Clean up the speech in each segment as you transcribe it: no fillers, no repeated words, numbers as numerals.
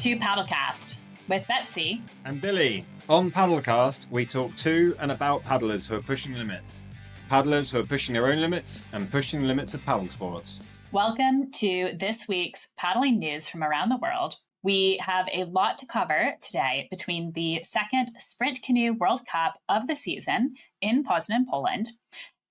to Paddlecast with Betsy and Billy. On Paddlecast, we talk to and about paddlers who are pushing limits, paddlers who are pushing their own limits and pushing the limits of paddle sports. Welcome to this week's paddling news from around the world. We have a lot to cover today between the second Sprint Canoe World Cup of the season in Poznan, Poland,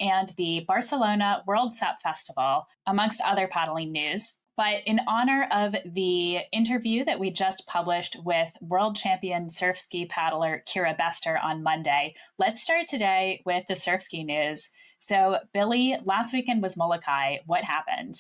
and the Barcelona World SUP Festival, amongst other paddling news. But in honor of the interview that we just published with world champion surfski paddler Kira Bester on Monday, let's start today with the surfski news. So, Billy, last weekend was Molokai. What happened?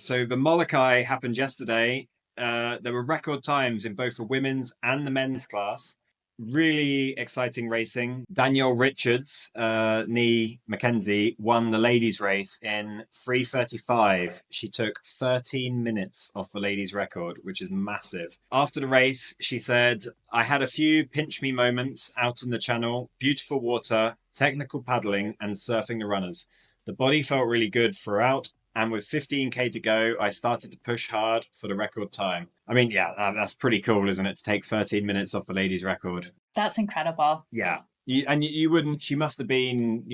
So the Molokai happened yesterday. There were record times in both the women's and the men's class. Really exciting racing. Danielle Richards, nee Mackenzie, won the ladies' race in 3:35. She took 13 minutes off the ladies' record, which is massive. After the race, she said, "I had a few pinch me moments out in the channel, beautiful water, technical paddling, and surfing the runners. The body felt really good throughout. And with 15K to go, I started to push hard for the record time." I mean, yeah, that's pretty cool, isn't it? To take 13 minutes off the ladies' record. That's incredible. Yeah. You wouldn't, she must have been,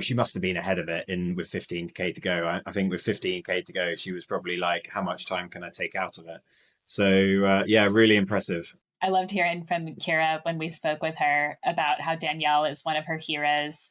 she must have been ahead of it with 15K to go. I think with 15K to go, she was probably like, how much time can I take out of it? So, yeah, really impressive. I loved hearing from Kira when we spoke with her about how Danielle is one of her heroes.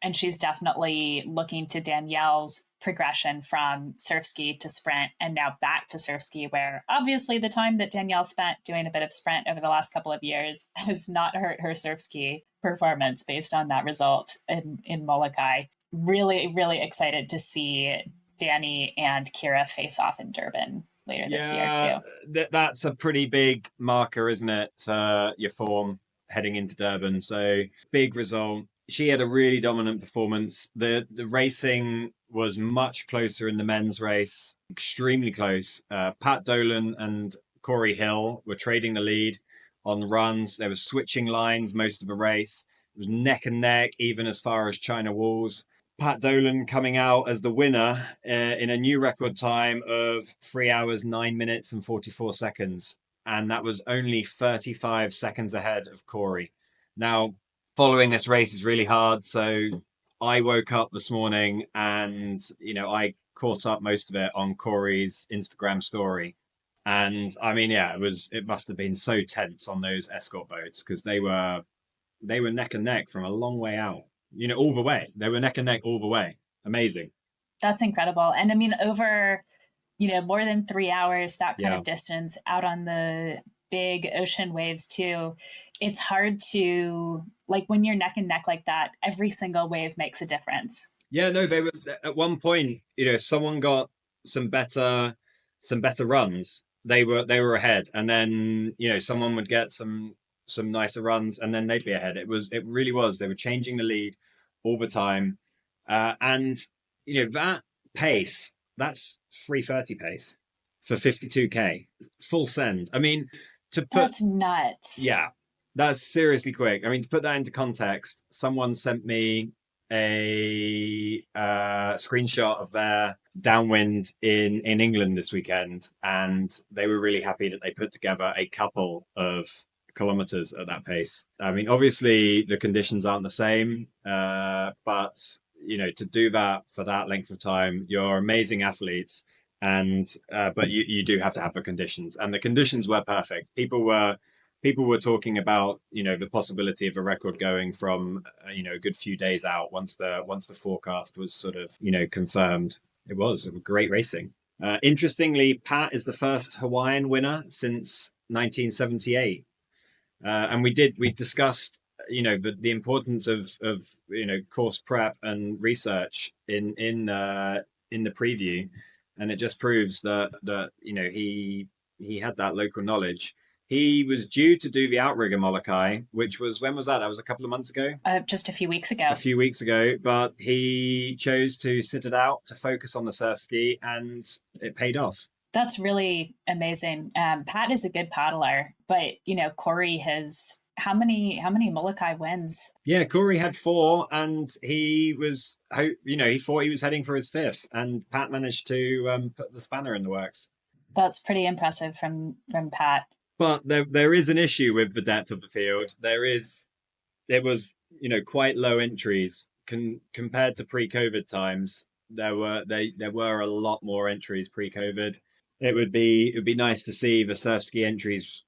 And she's definitely looking to Danielle's progression from surfski to sprint and now back to surfski, where obviously the time that Danielle spent doing a bit of sprint over the last couple of years has not hurt her surfski performance based on that result in Molokai. Really, really excited to see Danny and Kira face off in Durban later this year too. That's a pretty big marker, isn't it? Your form heading into Durban. So big result. She had a really dominant performance. The racing was much closer in the men's race, extremely close. Pat Dolan and Cory Hill were trading the lead on runs. They were switching lines most of the race. It was neck and neck, even as far as China walls. Pat Dolan coming out as the winner in a new record time of 3 hours, 9 minutes and 44 seconds. And that was only 35 seconds ahead of Cory. Now, following this race is really hard. So I woke up this morning and, I caught up most of it on Cory's Instagram story. And I mean, yeah, it must have been so tense on those escort boats because they were neck and neck from a long way out, all the way. They were neck and neck all the way. Amazing. That's incredible. And I mean, over, more than 3 hours, that kind of distance out on the big ocean waves too. It's hard to, like, when you're neck and neck like that, every single wave makes a difference. Yeah, no, they were at one point, if someone got some better runs, they were ahead. And then, someone would get some nicer runs and then they'd be ahead. It really was. They were changing the lead all the time. And, that pace, that's 3:30 pace for 52K, full send. I mean, that's nuts. Yeah, that's seriously quick. I mean, to put that into context, someone sent me a screenshot of their downwind in England this weekend, and they were really happy that they put together a couple of kilometers at that pace. I mean, obviously the conditions aren't the same, but to do that for that length of time, you're amazing athletes. And but you do have to have the conditions, and the conditions were perfect. People were talking about the possibility of a record going from a good few days out once the forecast was sort of confirmed. It was great racing. Interestingly, Pat is the first Hawaiian winner since 1978, and we discussed the importance of course prep and research in the preview. And it just proves that he had that local knowledge. He was due to do the outrigger Molokai, which was, when was that? That was a couple of months ago? Just a few weeks ago. But he chose to sit it out to focus on the surf ski, and it paid off. That's really amazing. Pat is a good paddler, but, Cory has... How many Molokai wins? Yeah, Cory had 4, and he was, he thought he was heading for his 5th, and Pat managed to put the spanner in the works. That's pretty impressive from Pat. But there is an issue with the depth of the field. There was, quite low entries compared to pre-COVID times. There were a lot more entries pre-COVID. It'd be nice to see the surf ski entries,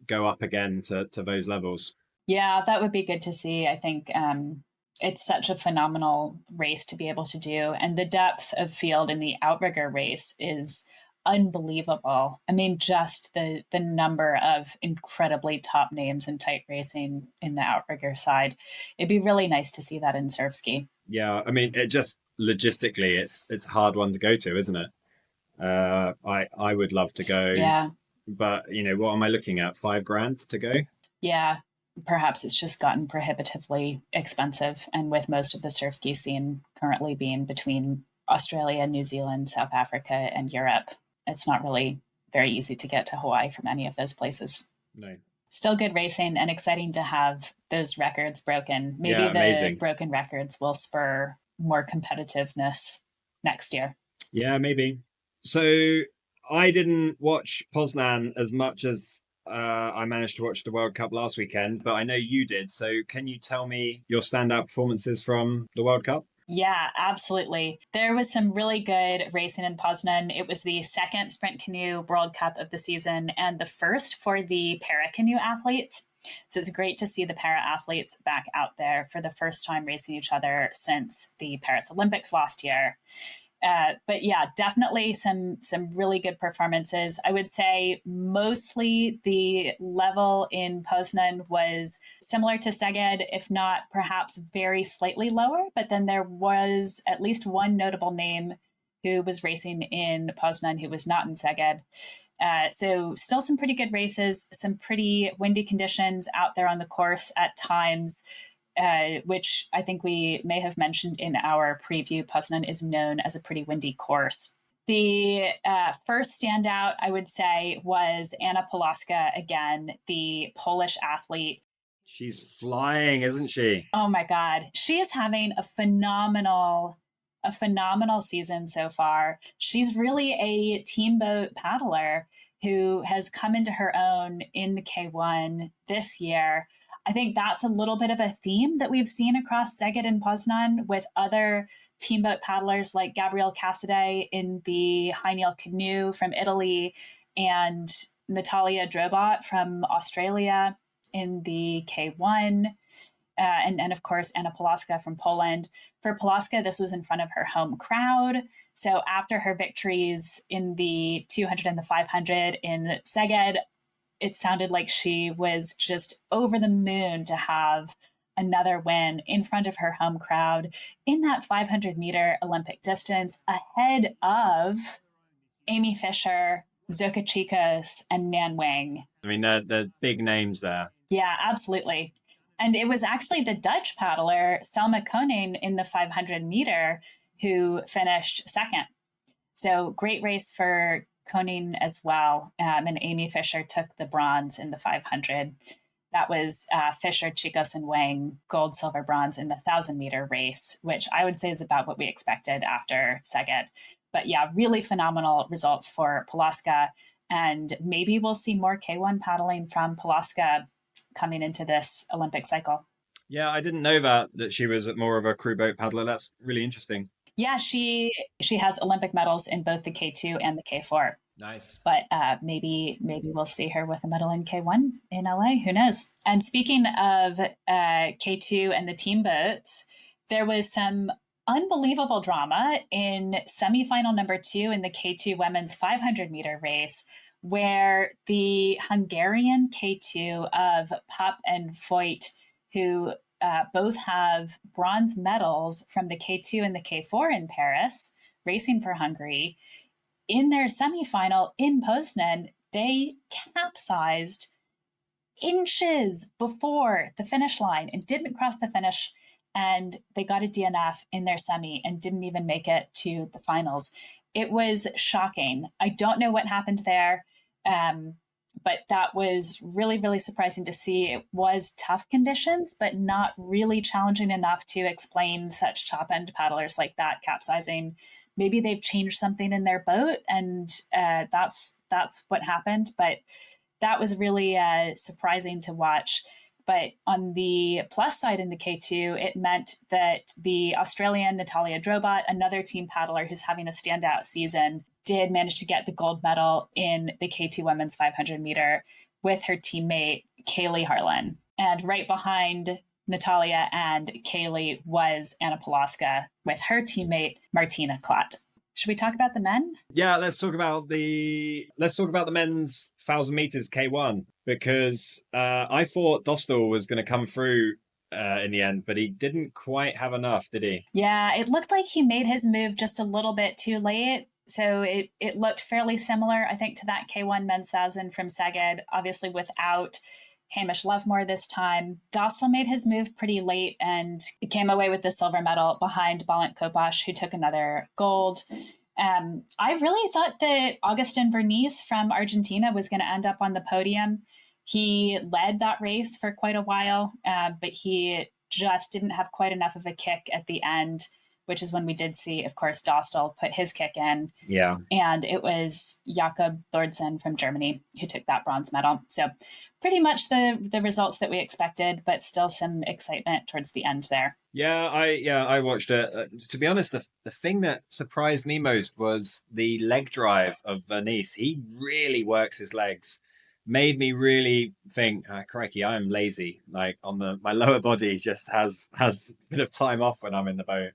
go up again to those levels. Yeah, that would be good to see. I think it's such a phenomenal race to be able to do. And the depth of field in the outrigger race is unbelievable. I mean, just the number of incredibly top names in tight racing in the outrigger side. It'd be really nice to see that in surf ski. Yeah, I mean, it just logistically, it's a hard one to go to, isn't it? I would love to go. Yeah. But, what am I looking at? $5,000 to go? Yeah. Perhaps it's just gotten prohibitively expensive. And with most of the surf ski scene currently being between Australia, New Zealand, South Africa, and Europe, it's not really very easy to get to Hawaii from any of those places. No. Still good racing and exciting to have those records broken. Maybe the amazing. Broken records will spur more competitiveness next year. Yeah, maybe. So I didn't watch Poznan as much as I managed to watch the World Cup last weekend, but I know you did. So can you tell me your standout performances from the World Cup? Yeah, absolutely. There was some really good racing in Poznan. It was the second Sprint Canoe World Cup of the season and the first for the Paracanoe athletes. So it's great to see the para athletes back out there for the first time racing each other since the Paris Olympics last year. But yeah, definitely some really good performances. I would say mostly the level in Poznan was similar to Szeged, if not perhaps very slightly lower. But then there was at least one notable name who was racing in Poznan who was not in Szeged. So still some pretty good races, some pretty windy conditions out there on the course at times. Which I think we may have mentioned in our preview. Poznan is known as a pretty windy course. The first standout, I would say, was Anna Pulawska, again, the Polish athlete. She's flying, isn't she? Oh my God. She is having a phenomenal season so far. She's really a teamboat paddler who has come into her own in the K1 this year. I think that's a little bit of a theme that we've seen across Szeged and Poznan with other teamboat paddlers like Gabriele Casadei in the High Canoe from Italy and Natalia Drobot from Australia in the K1. And of course, Anna Pulawska from Poland. For Pulawska, this was in front of her home crowd. So after her victories in the 200 and the 500 in Szeged, it sounded like she was just over the moon to have another win in front of her home crowd in that 500-meter Olympic distance ahead of Aimee Fisher, Zsoka Csikos, and Wang. I mean, they're big names there. Yeah, absolutely. And it was actually the Dutch paddler, Selma Koning, in the 500-meter who finished second. So great race for Koning as well. And Aimee Fisher took the bronze in the 500. That was Fisher, Csikos, and Wang, gold, silver, bronze in the 1,000-meter race, which I would say is about what we expected after Szeged. But yeah, really phenomenal results for Pulawska. And maybe we'll see more K1 paddling from Pulawska coming into this Olympic cycle. Yeah, I didn't know that she was more of a crew boat paddler. That's really interesting. Yeah, she has Olympic medals in both the K2 and the K4. Nice. But maybe we'll see her with a medal in K1 in LA. Who knows? And speaking of K2 and the team boats, there was some unbelievable drama in semifinal number 2 in the K2 women's 500-meter race, where the Hungarian K2 of Pap and Voigt, who both have bronze medals from the K2 and the K4 in Paris, racing for Hungary, in their semifinal in Poznan, they capsized inches before the finish line and didn't cross the finish. And they got a DNF in their semi and didn't even make it to the finals. It was shocking. I don't know what happened there. But that was really, really surprising to see. It was tough conditions, but not really challenging enough to explain such top-end paddlers like that capsizing. Maybe they've changed something in their boat, and that's what happened. But that was really surprising to watch. But on the plus side in the K2, it meant that the Australian Natalia Drobot, another team paddler who's having a standout season, did manage to get the gold medal in the K2 women's 500 meter with her teammate, Kaylee Harlan. And right behind Natalia and Kaylee was Anna Pulawska with her teammate, Martina Klatt. Should we talk about the men? Yeah, let's talk about the men's 1,000 meters K1, because I thought Dostal was going to come through in the end, but he didn't quite have enough, did he? Yeah, it looked like he made his move just a little bit too late. So it looked fairly similar, I think, to that K1 men's 1,000 from Szeged, obviously without Hamish Lovemore this time. Dostal made his move pretty late and came away with the silver medal behind Balint Kopasz, who took another gold. I really thought that Agustin Vernice from Argentina was going to end up on the podium. He led that race for quite a while, but he just didn't have quite enough of a kick at the end, which is when we did see, of course, Dostal put his kick in. Yeah. And it was Jakob Thordsen from Germany who took that bronze medal. So pretty much the results that we expected, but still some excitement towards the end there. Yeah, I watched it. To be honest, the thing that surprised me most was the leg drive of Vernice. He really works his legs. Made me really think, crikey, I am lazy. Like my lower body just has a bit of time off when I'm in the boat.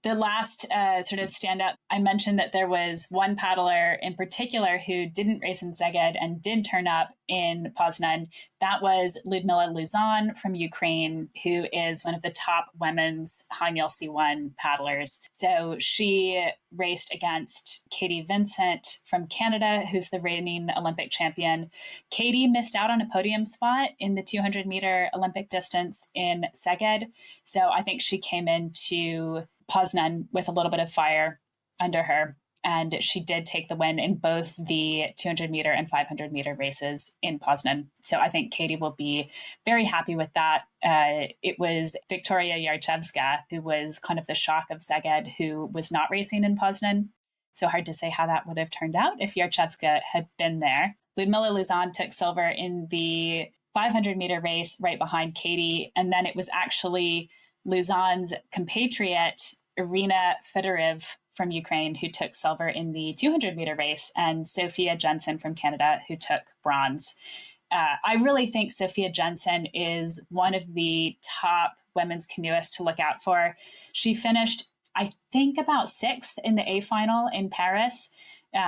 The last sort of standout, I mentioned that there was one paddler in particular who didn't race in Szeged and did turn up in Poznan. That was Liudmyla Luzan from Ukraine, who is one of the top women's high meal C1 paddlers. So she raced against Katie Vincent from Canada, who's the reigning Olympic champion. Katie missed out on a podium spot in the 200 meter Olympic distance in Szeged. So I think she came into Poznan with a little bit of fire under her. And she did take the win in both the 200 meter and 500 meter races in Poznan. So I think Katie will be very happy with that. It was Victoria Yarchevska, who was kind of the shock of Szeged, who was not racing in Poznan. So hard to say how that would have turned out if Yarchevska had been there. Liudmyla Luzan took silver in the 500 meter race right behind Katie. And then it was actually Luzan's compatriot, Iryna Fedoriv from Ukraine, who took silver in the 200 meter race, and Sophia Jensen from Canada, who took bronze. I really think Sophia Jensen is one of the top women's canoeists to look out for. She finished, I think, about 6th in the A final in Paris.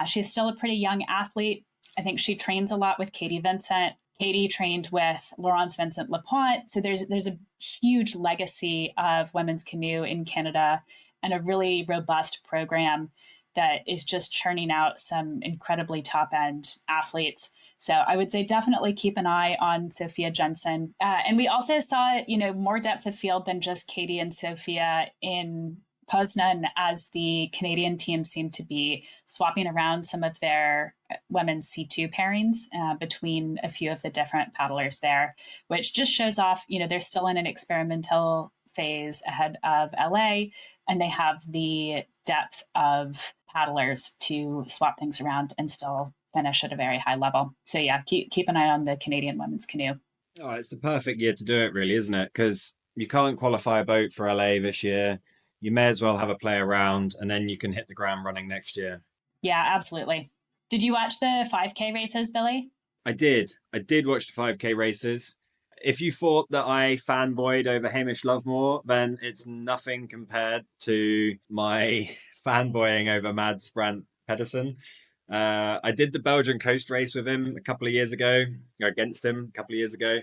She's still a pretty young athlete. I think she trains a lot with Katie Vincent. Katie trained with Laurence Vincent Lapointe. So there's a huge legacy of women's canoe in Canada and a really robust program that is just churning out some incredibly top-end athletes. So I would say definitely keep an eye on Sophia Jensen. And we also saw, more depth of field than just Katie and Sophia in Poznan, as the Canadian team seemed to be swapping around some of their women's C2 pairings between a few of the different paddlers there, which just shows off, they're still in an experimental phase ahead of LA, and they have the depth of paddlers to swap things around and still finish at a very high level. So yeah, keep an eye on the Canadian women's canoe. Oh, it's the perfect year to do it, really, isn't it? Because you can't qualify a boat for LA this year. You may as well have a play around, and then you can hit the ground running next year. Yeah, absolutely. Did you watch the 5K races, Billy? I did watch the 5K races. If you thought that I fanboyed over Hamish Lovemore, then it's nothing compared to my fanboying over Mads Brandt Pedersen. I did the Belgian coast race with him against him a couple of years ago.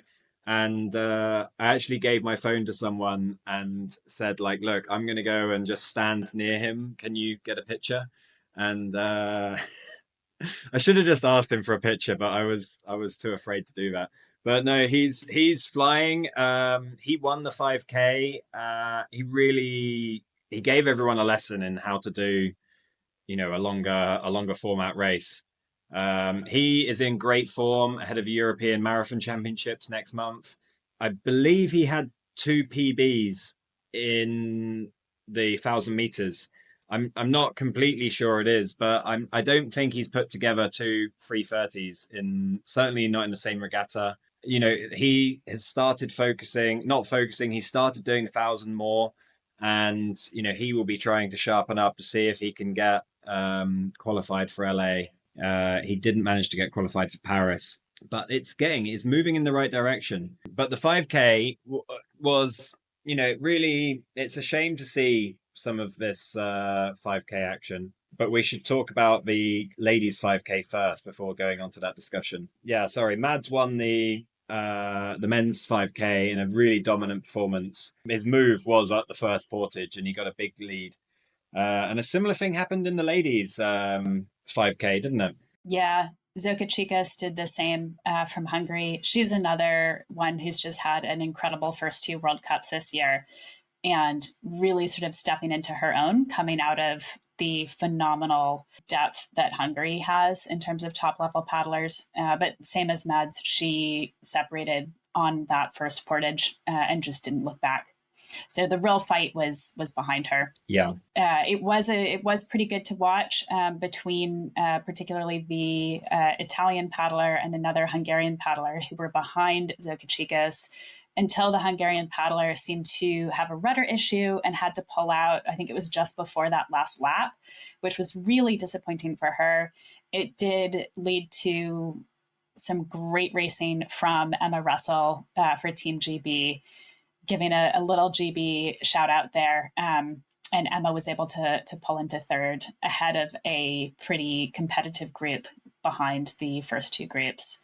And I actually gave my phone to someone and said, look, I'm going to go and just stand near him. Can you get a picture? And I should have just asked him for a picture, but I was too afraid to do that. But no, he's flying. He won the 5K. He gave everyone a lesson in how to do, a longer format race. He is in great form ahead of European Marathon Championships next month. I believe he had 2 PBs in the 1,000 meters. I'm not completely sure it is, but I don't think he's put together two 330s certainly not in the same regatta. He has started he started doing 1,000 more, and he will be trying to sharpen up to see if he can get qualified for LA. He didn't manage to get qualified for Paris, but it's moving in the right direction. But the 5K was, really, it's a shame to see some of this 5K action. But we should talk about the ladies 5K first before going on to that discussion. Yeah, sorry, Mads won the men's 5K in a really dominant performance. His move was at the first portage, and he got a big lead. And a similar thing happened in the ladies 5K, didn't it? Yeah, Zsoka Csikos did the same from Hungary. She's another one who's just had an incredible first two World Cups this year and really sort of stepping into her own, coming out of the phenomenal depth that Hungary has in terms of top level paddlers. But same as Mads, she separated on that first portage and just didn't look back. So the real fight was behind her. Yeah, it was pretty good to watch between particularly the Italian paddler and another Hungarian paddler who were behind Zsoka Csikos until the Hungarian paddler seemed to have a rudder issue and had to pull out. I think it was just before that last lap, which was really disappointing for her. It did lead to some great racing from Emma Russell for Team GB, giving a little GB shout out there. And Emma was able to pull into third ahead of a pretty competitive group behind the first two groups,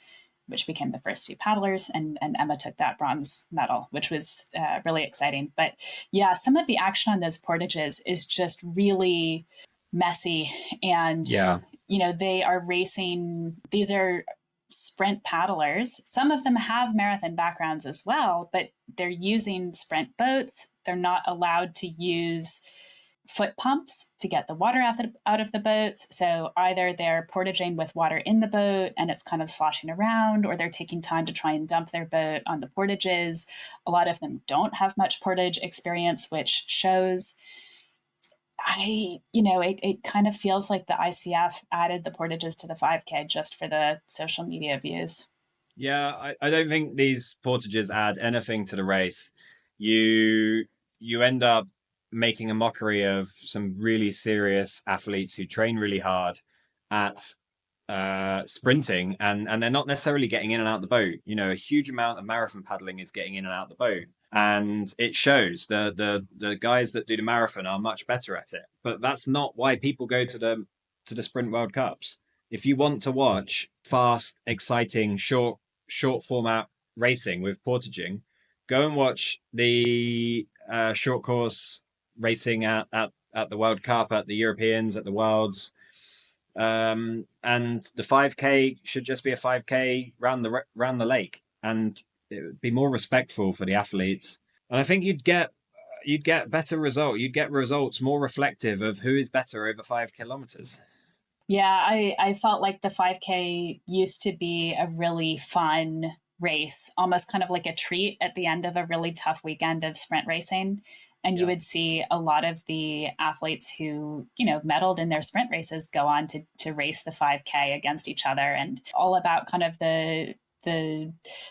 which became the first two paddlers. And Emma took that bronze medal, which was really exciting. But yeah, some of the action on those portages is just really messy. And, they are racing. These are sprint paddlers. Some of them have marathon backgrounds as well, but they're using sprint boats. They're not allowed to use foot pumps to get the water out of the boats. So either they're portaging with water in the boat and it's kind of sloshing around, or they're taking time to try and dump their boat on the portages. A lot of them don't have much portage experience, which shows. It kind of feels like the ICF added the portages to the 5K just for the social media views. Yeah, I don't think these portages add anything to the race. You end up making a mockery of some really serious athletes who train really hard at sprinting, and they're not necessarily getting in and out the boat. A huge amount of marathon paddling is getting in and out the boat. And it shows the guys that do the marathon are much better at it. But that's not why people go to the Sprint World Cups. If you want to watch fast, exciting, short format racing with portaging, go and watch the short course racing at the World Cup, at the Europeans, at the Worlds. And the 5K should just be a 5K round the lake, and it would be more respectful for the athletes. And I think you'd get better result. You'd get results more reflective of who is better over 5 kilometers. Yeah, I felt like the 5K used to be a really fun race, almost kind of like a treat at the end of a really tough weekend of sprint racing. And you would see a lot of the athletes who, medaled in their sprint races go on to race the 5K against each other, and all about kind of the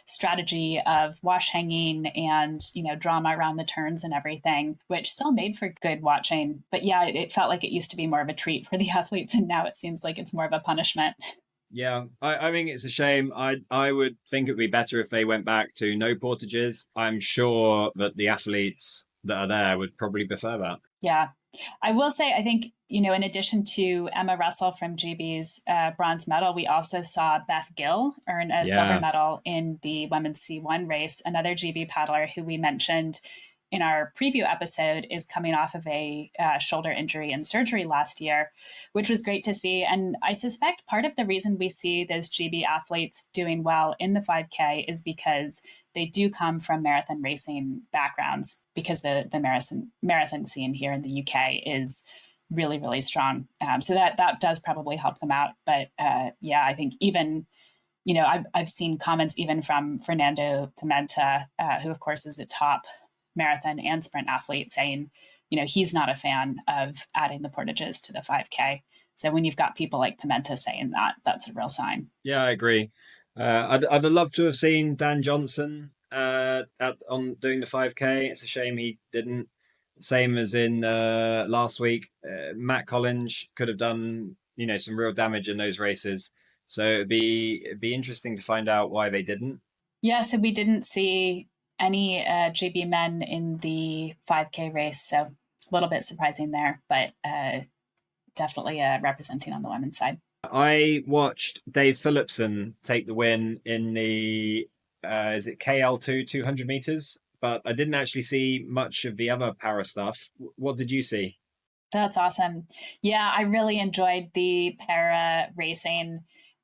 strategy of wash hanging and, drama around the turns and everything, which still made for good watching. But yeah, it felt like it used to be more of a treat for the athletes, and now it seems like it's more of a punishment. Yeah, I think it's a shame. I would think it would be better if they went back to no portages. I'm sure that the athletes that are there would probably prefer that. Yeah. I will say, I think, in addition to Emma Russell from GB's bronze medal, we also saw Beth Gill earn a silver medal in the women's C1 race. Another GB paddler who we mentioned in our preview episode is coming off of a shoulder injury and surgery last year, which was great to see. And I suspect part of the reason we see those GB athletes doing well in the 5K is because they do come from marathon racing backgrounds, because the marathon scene here in the UK is really, really strong. So that does probably help them out. But I think even, I've seen comments even from Fernando Pimenta, who of course is a top marathon and sprint athlete, saying he's not a fan of adding the portages to the 5K. So when you've got people like Pimenta saying that, that's a real sign. Yeah, I agree. I'd love to have seen Dan Johnson on doing the 5K. It's a shame he didn't. Same as in last week, Matt Collins could have done some real damage in those races. So it'd be interesting to find out why they didn't. Yeah, so we didn't see any GB men in the 5K race, so a little bit surprising there, but definitely representing on the women's side. I watched Dave Phillipson take the win in the is it KL2 200 meters, but I didn't actually see much of the other para stuff. What did you see? That's awesome. Yeah, I really enjoyed the para racing.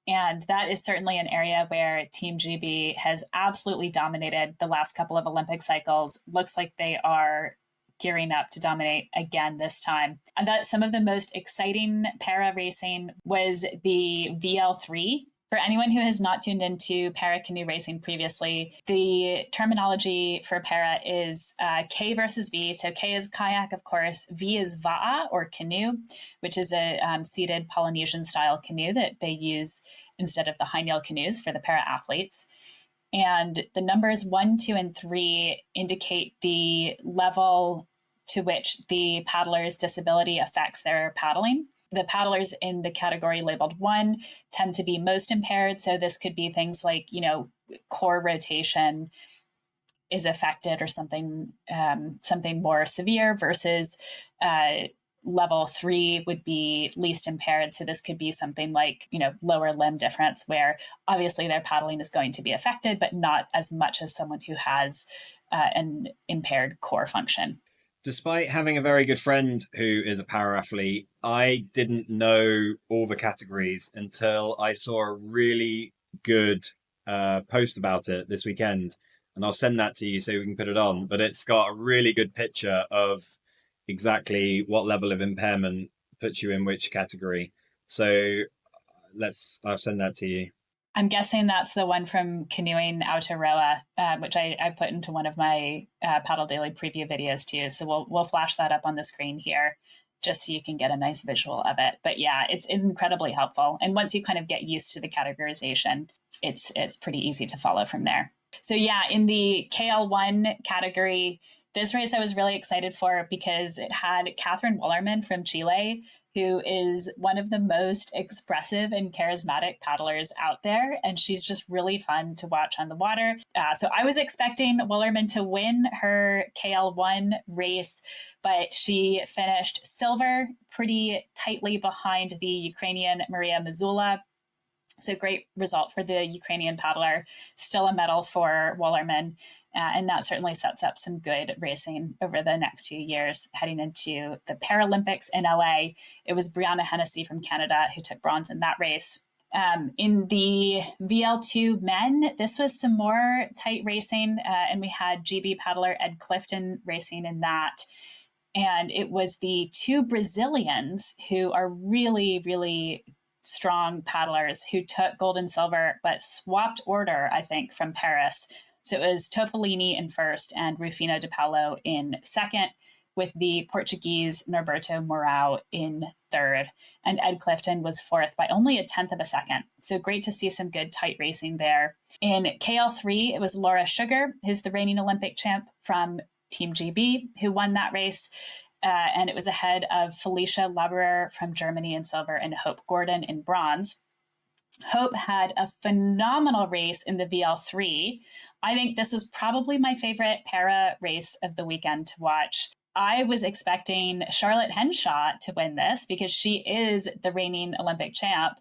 And that is certainly an area where Team GB has absolutely dominated the last couple of Olympic cycles. Looks like they are gearing up to dominate again this time. And that some of the most exciting para racing was the VL3. For anyone who has not tuned into para canoe racing previously, the terminology for para is K versus V. So K is kayak, of course. V is va'a, or canoe, which is a seated Polynesian style canoe that they use instead of the high-keel canoes for the para athletes. And the numbers 1, 2, and 3 indicate the level to which the paddler's disability affects their paddling. The paddlers in the category labeled 1 tend to be most impaired. So this could be things like, core rotation is affected or something more severe, versus level 3 would be least impaired. So this could be something like, lower limb difference, where obviously their paddling is going to be affected, but not as much as someone who has an impaired core function. Despite having a very good friend who is a para athlete, I didn't know all the categories until I saw a really good post about it this weekend. And I'll send that to you so we can put it on. But it's got a really good picture of exactly what level of impairment puts you in which category. So I'll send that to you. I'm guessing that's the one from Canoeing Aotearoa, which I put into one of my Paddle Daily preview videos too. So we'll flash that up on the screen here, just so you can get a nice visual of it. But yeah, it's incredibly helpful. And once you kind of get used to the categorization, it's pretty easy to follow from there. So yeah, in the KL1 category, this race I was really excited for because it had Catherine Wollerman from Chile, who is one of the most expressive and charismatic paddlers out there. And she's just really fun to watch on the water. So I was expecting Wollerman to win her KL1 race, but she finished silver, pretty tightly behind the Ukrainian Maria Mazula. So great result for the Ukrainian paddler, still a medal for Wollerman. And that certainly sets up some good racing over the next few years heading into the Paralympics in LA. It was Brianna Hennessy from Canada who took bronze in that race. In the VL2 men, this was some more tight racing, and we had GB paddler Ed Clifton racing in that. And it was the two Brazilians who are really, really strong paddlers who took gold and silver, but swapped order, I think, from Paris. So it was Topolini in first and Rufino de Paulo in second, with the Portuguese Norberto Mourão in third. And Ed Clifton was fourth by only a tenth of a second. So great to see some good tight racing there. In KL3, it was Laura Sugar, who's the reigning Olympic champ from Team GB, who won that race. And it was ahead of Felicia Laberer from Germany in silver and Hope Gordon in bronze. Hope had a phenomenal race in the VL3. I think this was probably my favorite para race of the weekend to watch. I was expecting Charlotte Henshaw to win this because she is the reigning Olympic champ.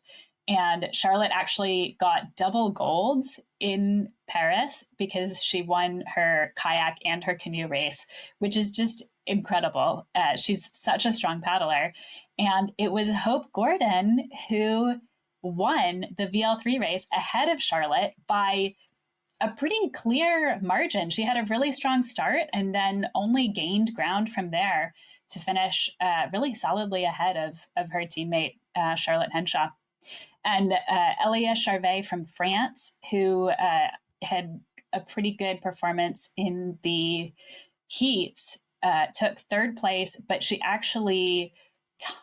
And Charlotte actually got double golds in Paris because she won her kayak and her canoe race, which is just incredible. She's such a strong paddler. And it was Hope Gordon who won the VL3 race ahead of Charlotte by a pretty clear margin. She had a really strong start and then only gained ground from there to finish really solidly ahead of her teammate, Charlotte Henshaw. And Elia Charvet from France, who had a pretty good performance in the heats, took third place, but she actually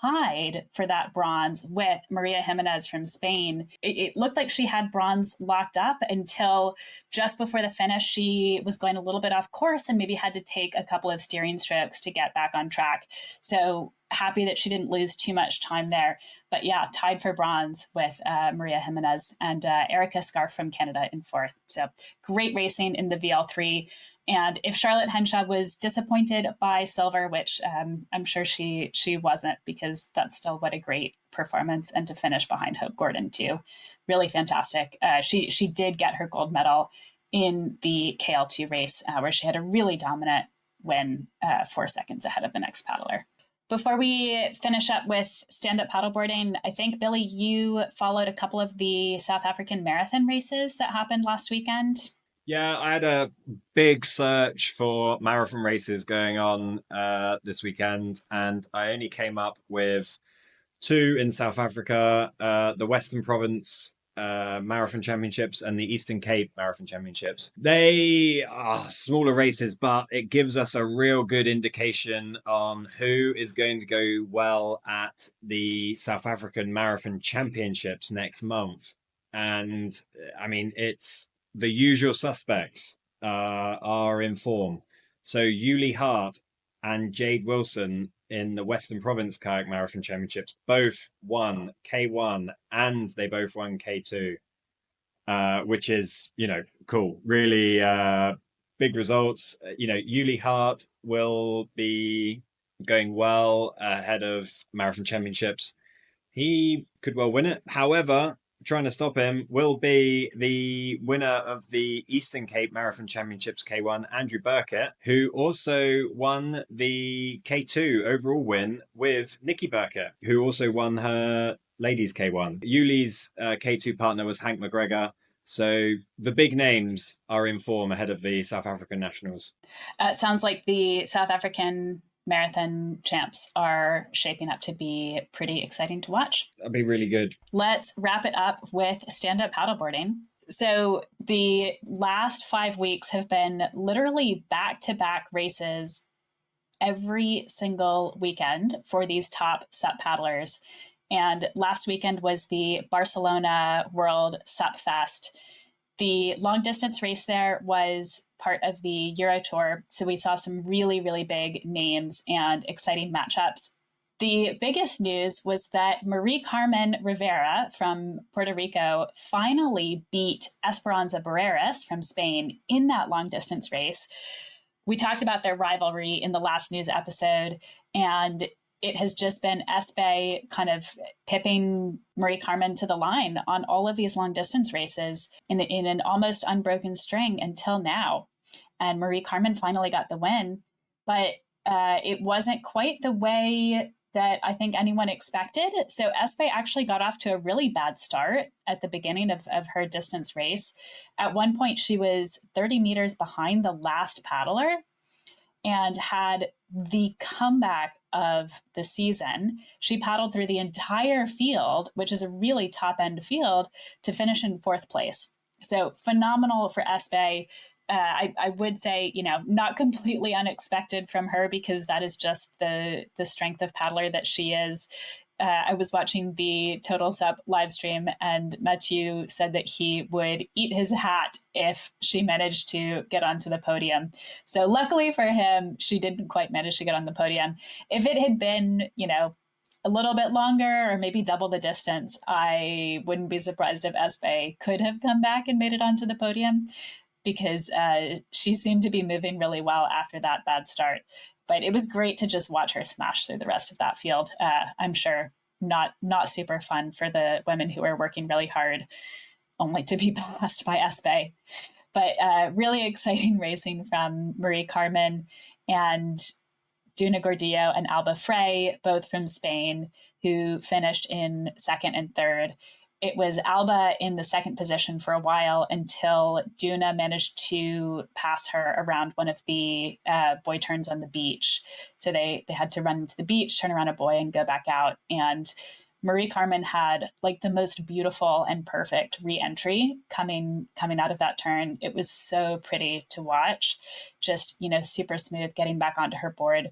tied for that bronze with Maria Jimenez from Spain. It looked like she had bronze locked up until just before the finish. She was going a little bit off course and maybe had to take a couple of steering strokes to get back on track. So happy that she didn't lose too much time there. But yeah, tied for bronze with Maria Jimenez and Erica Scarf from Canada in fourth. So great racing in the VL3. And if Charlotte Henshaw was disappointed by silver, which I'm sure she wasn't, because that's still what a great performance, and to finish behind Hope Gordon too, really fantastic. She did get her gold medal in the KL2 race, where she had a really dominant win, 4 seconds ahead of the next paddler. Before we finish up with stand-up paddleboarding, I think, Billy, you followed a couple of the South African marathon races that happened last weekend. Yeah, I had a big search for marathon races going on this weekend, and I only came up with 2 in South Africa, the Western Province Marathon Championships and the Eastern Cape Marathon Championships. They are smaller races, but it gives us a real good indication on who is going to go well at the South African Marathon Championships next month. And I mean, it's the usual suspects are in form. So Yuli Hart and Jade Wilson in the Western Province Kayak Marathon Championships both won K1 and they both won K2, which is, cool. Really big results. Yuli Hart will be going well ahead of Marathon Championships. He could well win it. However, trying to stop him will be the winner of the Eastern Cape Marathon Championships K1, Andrew Burkett, who also won the K2 overall win with Nikki Burkett, who also won her ladies K1. Yuli's K2 partner was Hank McGregor. So the big names are in form ahead of the South African Nationals. It sounds like the South African marathon champs are shaping up to be pretty exciting to watch. That'd be really good. Let's wrap it up with stand-up paddleboarding. So the last 5 weeks have been literally back-to-back races every single weekend for these top SUP paddlers. And last weekend was the Barcelona World SUP Fest. The long distance race there was part of the Euro Tour. So we saw some really, really big names and exciting matchups. The biggest news was that Marie Carmen Rivera from Puerto Rico finally beat Esperanza Barreras from Spain in that long distance race. We talked about their rivalry in the last news episode, and it has just been Espe kind of pipping Marie Carmen to the line on all of these long distance races in an almost unbroken string until now. And Marie Carmen finally got the win, but it wasn't quite the way that I think anyone expected. So Espe actually got off to a really bad start at the beginning of her distance race. At one point, she was 30 meters behind the last paddler and had the comeback of the season. She paddled through the entire field, which is a really top-end field, to finish in fourth place. So phenomenal for Espe. I would say, not completely unexpected from her, because that is just the strength of paddler that she is. I was watching the Total SUP live stream, and Mathieu said that he would eat his hat if she managed to get onto the podium. So luckily for him, she didn't quite manage to get on the podium. If it had been, a little bit longer or maybe double the distance, I wouldn't be surprised if Espe could have come back and made it onto the podium, because she seemed to be moving really well after that bad start. But it was great to just watch her smash through the rest of that field. I'm sure not super fun for the women who are working really hard, only to be passed by Espe. But really exciting racing from Marie Carmen and Duna Gordillo and Alba Frey, both from Spain, who finished in second and third. It was Alba in the second position for a while until Duna managed to pass her around one of the buoy turns on the beach. So they had to run into the beach, turn around a buoy, and go back out. And Marie-Carmen had like the most beautiful and perfect re-entry coming out of that turn. It was so pretty to watch, just, super smooth getting back onto her board.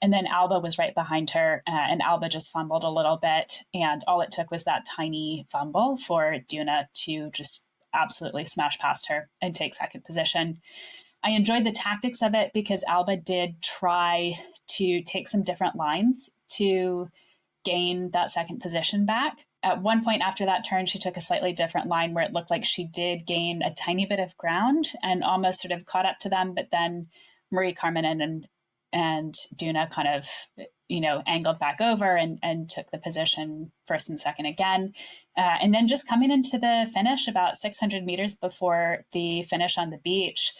And then Alba was right behind her, and Alba just fumbled a little bit. And all it took was that tiny fumble for Duna to just absolutely smash past her and take second position. I enjoyed the tactics of it because Alba did try to take some different lines to gain that second position back. At one point after that turn, she took a slightly different line where it looked like she did gain a tiny bit of ground and almost sort of caught up to them. But then Marie-Carmen and Duna kind of, angled back over and took the position first and second again. And then just coming into the finish about 600 meters before the finish on the beach,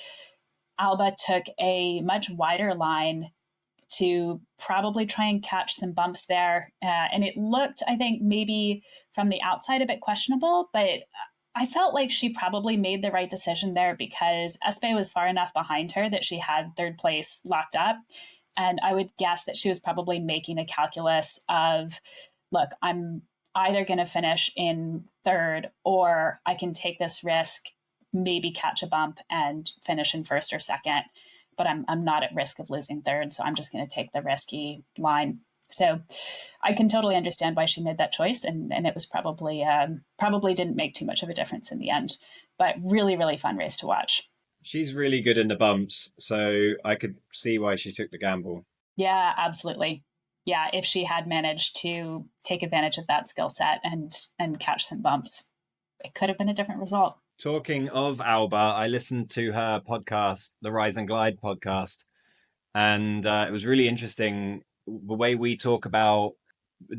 Alba took a much wider line to probably try and catch some bumps there. And it looked, I think, maybe from the outside a bit questionable, but I felt like she probably made the right decision there because Espe was far enough behind her that she had third place locked up. And I would guess that she was probably making a calculus of, look, I'm either going to finish in third or I can take this risk, maybe catch a bump and finish in first or second. But I'm not at risk of losing third, so I'm just going to take the risky line. So I can totally understand why she made that choice, and it was probably didn't make too much of a difference in the end. But really, really fun race to watch. She's really good in the bumps, so I could see why she took the gamble. Yeah, absolutely. Yeah, if she had managed to take advantage of that skill set and catch some bumps, it could have been a different result. Talking of Alba, I listened to her podcast, the Rise and Glide podcast, and it was really interesting the way we talk about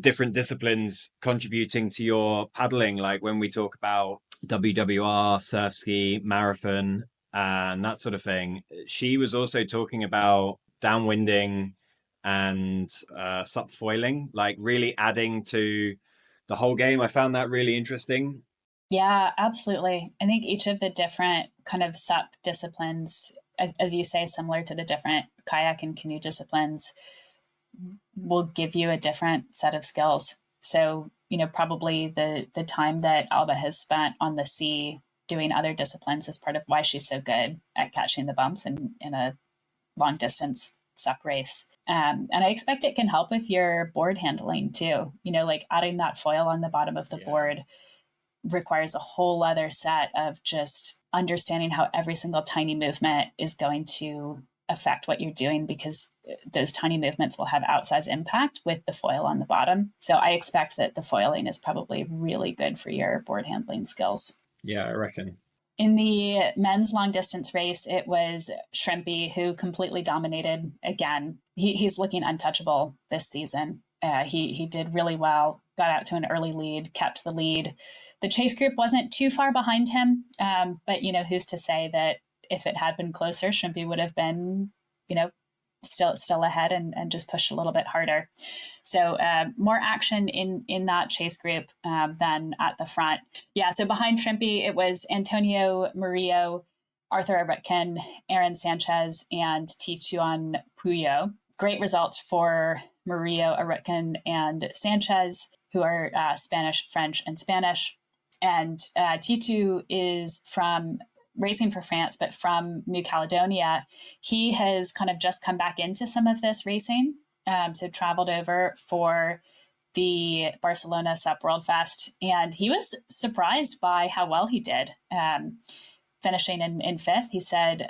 different disciplines contributing to your paddling, like when we talk about WWR, surfski, marathon, and that sort of thing. She was also talking about downwinding and SUP foiling, like really adding to the whole game. I found that really interesting. Yeah, absolutely. I think each of the different kind of SUP disciplines, as you say, similar to the different kayak and canoe disciplines, will give you a different set of skills. So, probably the time that Alba has spent on the sea doing other disciplines is part of why she's so good at catching the bumps in a long distance SUP race. And I expect it can help with your board handling too. Like adding that foil on the bottom of the board requires a whole other set of just understanding how every single tiny movement is going to affect what you're doing, because those tiny movements will have outsized impact with the foil on the bottom. So I expect that the foiling is probably really good for your board handling skills. Yeah, I reckon. In the men's long distance race, it was Shrimpy who completely dominated again. He's looking untouchable this season. He did really well, got out to an early lead, kept the lead. The chase group wasn't too far behind him, but who's to say that if it had been closer, Shrimpy would have been, still ahead and just pushed a little bit harder. So more action in that chase group than at the front. Yeah, so behind Shrimpy, it was Antonio Murillo, Arthur Aritkin, Aaron Sanchez, and Tichuan Puyo. Great results for Murillo, Aritkin, and Sanchez, who are Spanish, French, and Spanish. And Titu is from racing for France, but from New Caledonia. He has kind of just come back into some of this racing. So traveled over for the Barcelona SUP World Fest, and he was surprised by how well he did, finishing in fifth. He said,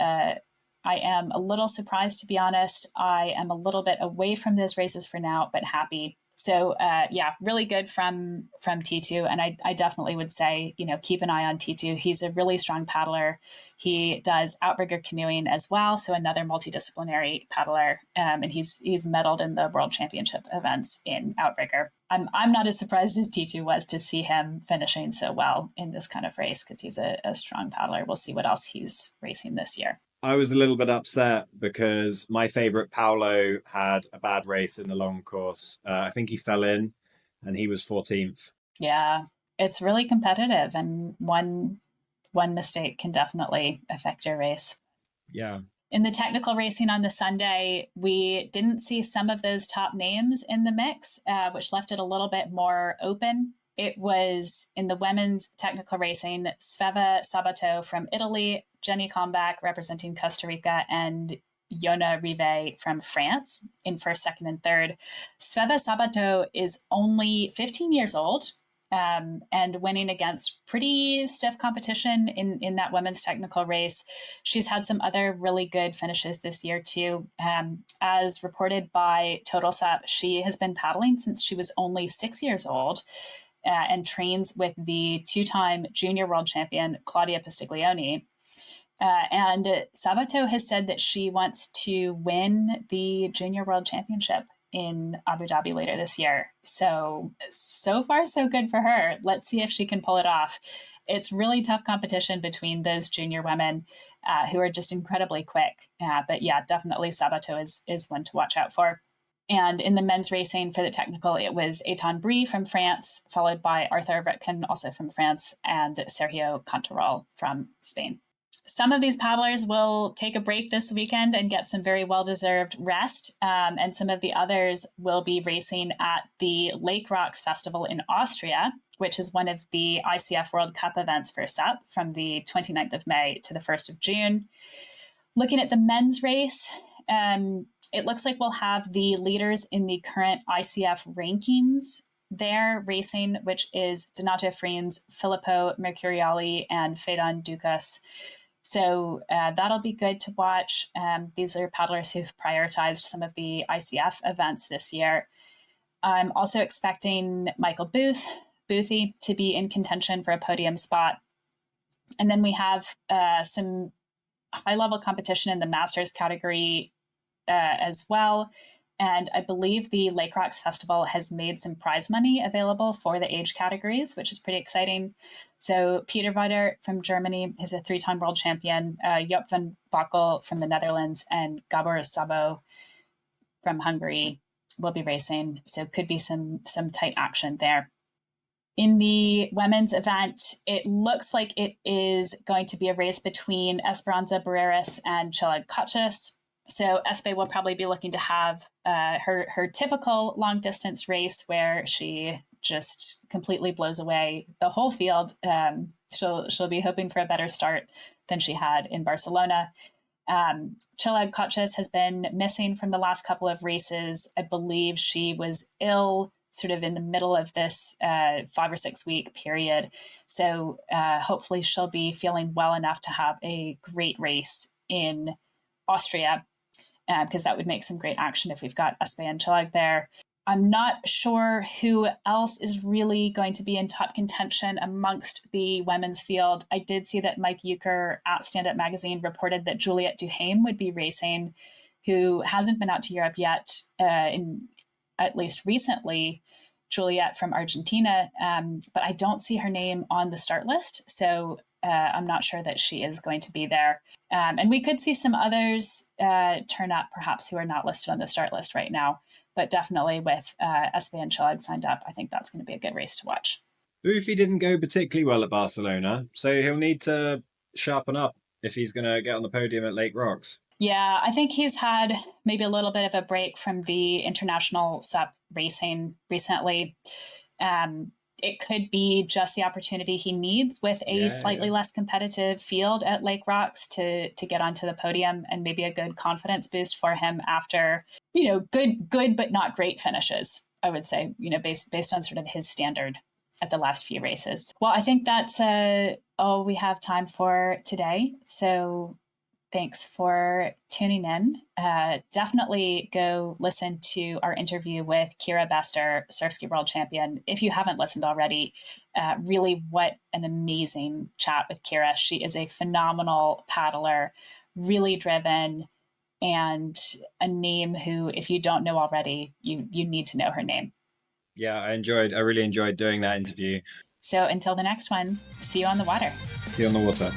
I am a little surprised, to be honest. I am a little bit away from those races for now, but happy. So really good from T2. And I definitely would say, keep an eye on T2. He's a really strong paddler. He does outrigger canoeing as well. So another multidisciplinary paddler. And he's medaled in the World Championship events in outrigger. I'm not as surprised as T2 was to see him finishing so well in this kind of race, because he's a strong paddler. We'll see what else he's racing this year. I was a little bit upset because my favorite Paolo had a bad race in the long course. I think he fell in and he was 14th. Yeah, it's really competitive, and one mistake can definitely affect your race. Yeah. In the technical racing on the Sunday, we didn't see some of those top names in the mix, which left it a little bit more open. It was in the women's technical racing, Sveva Sabato from Italy, Jenny Kalmbach representing Costa Rica, and Yona Rive from France in first, second, and third. Sveva Sabato is only 15 years old. And winning against pretty stiff competition in that women's technical race. She's had some other really good finishes this year too. As reported by Total SUP, she has been paddling since she was only 6 years old and trains with the two-time junior world champion, Claudia Pistiglione. And Sabato has said that she wants to win the junior world championship in Abu Dhabi later this year. So far, so good for her. Let's see if she can pull it off. It's really tough competition between those junior women who are just incredibly quick. But yeah, definitely Sabato is one to watch out for. And in the men's racing for the technical, it was Eitan Brie from France, followed by Arthur Rutkin, also from France, and Sergio Cantarol from Spain. Some of these paddlers will take a break this weekend and get some very well-deserved rest. And some of the others will be racing at the Lake Rocks Festival in Austria, which is one of the ICF World Cup events for SUP from the 29th of May to the 1st of June. Looking at the men's race, it looks like we'll have the leaders in the current ICF rankings there racing, which is Donato Friens, Filippo Mercuriali, and Fedon Dukas. So that'll be good to watch. These are paddlers who've prioritized some of the ICF events this year. I'm also expecting Michael Boothie, to be in contention for a podium spot. And then we have some high-level competition in the Masters category as well. And I believe the Lake Rocks Festival has made some prize money available for the age categories, which is pretty exciting. So Peter Weider from Germany, who's a three-time world champion, Joop van Bokkel from the Netherlands, and Gabor Sabo from Hungary will be racing. So could be some tight action there. In the women's event, it looks like it is going to be a race between Esperanza Barreras and Chelad Kochis. So Espe will probably be looking to have her typical long distance race where she just completely blows away the whole field. She'll be hoping for a better start than she had in Barcelona. Chelad Kochis has been missing from the last couple of races. I believe she was ill sort of in the middle of this 5 or 6 week period. So hopefully she'll be feeling well enough to have a great race in Austria, because that would make some great action if we've got Espe and Chelad there. I'm not sure who else is really going to be in top contention amongst the women's field. I did see that Mike Euchre at Stand Up Magazine reported that Juliette Duhaime would be racing, who hasn't been out to Europe yet, at least recently, Juliette from Argentina, but I don't see her name on the start list. So I'm not sure that she is going to be there. And we could see some others turn up, perhaps, who are not listed on the start list right now. But definitely with Espe and Chelad signed up, I think that's going to be a good race to watch. Boothie didn't go particularly well at Barcelona, so he'll need to sharpen up if he's going to get on the podium at Lake Rocks. Yeah, I think he's had maybe a little bit of a break from the international SUP racing recently. It could be just the opportunity he needs with a slightly less competitive field at Lake Rocks to get onto the podium, and maybe a good confidence boost for him after, good but not great finishes, I would say, based on sort of his standard at the last few races. Well, I think that's all we have time for today. So thanks for tuning in. Definitely go listen to our interview with Kira Bester, surfski world champion. If you haven't listened already, really what an amazing chat with Kira. She is a phenomenal paddler, really driven, and a name who, if you don't know already, you need to know her name. Yeah, I really enjoyed doing that interview. So until the next one, see you on the water. See you on the water.